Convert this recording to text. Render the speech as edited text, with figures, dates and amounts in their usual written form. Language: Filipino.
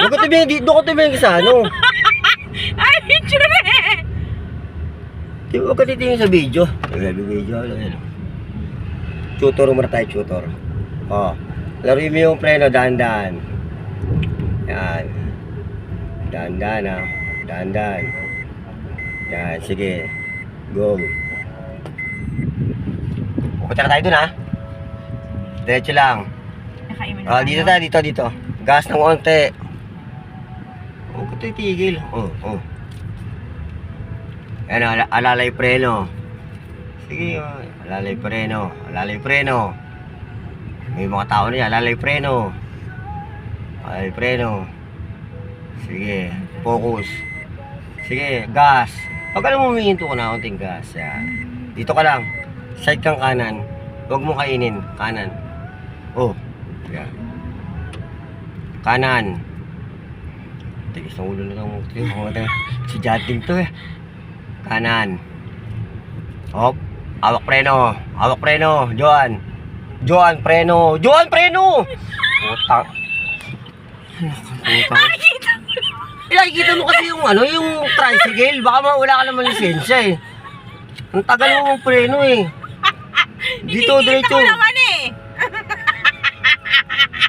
Huwag ko tumingin, doon ko tumingin sa ano. Ay, picture eh! Huwag ka titingin sa video. Video, ano. Tutor muna tayo, tutor. Oh, laruin mo yung preno, dahan-dahan. Yan. Dahan-dahan, ha. Dahan-dahan. Yan, sige. Go. Pupunta na tayo dun, ha. Diretso lang. Nakaiman Ah, dito tayo, dito. Gas ng onte. Huwag ko titigil. Oh. Yan, alalay preno. Sige, alalay preno. May mga tao na yan, alalay preno. Sige, focus. Sige, gas. Pag alam mo, humihinto ko na konting gas. Yan. Dito ka lang. Side kang kanan. Huwag mo kainin. Kanan. Oh. Yan. Kanan. Tigis ng ulo na lang. Si Jating to eh. Kanan. Hop. Hawak preno. Joan, preno. Putang. Nakikita mo kasi yung yung tricycle. Baka wala ka naman lisensya eh. Ang tagal mo preno eh. Dito, diretso. Nakikita ko naman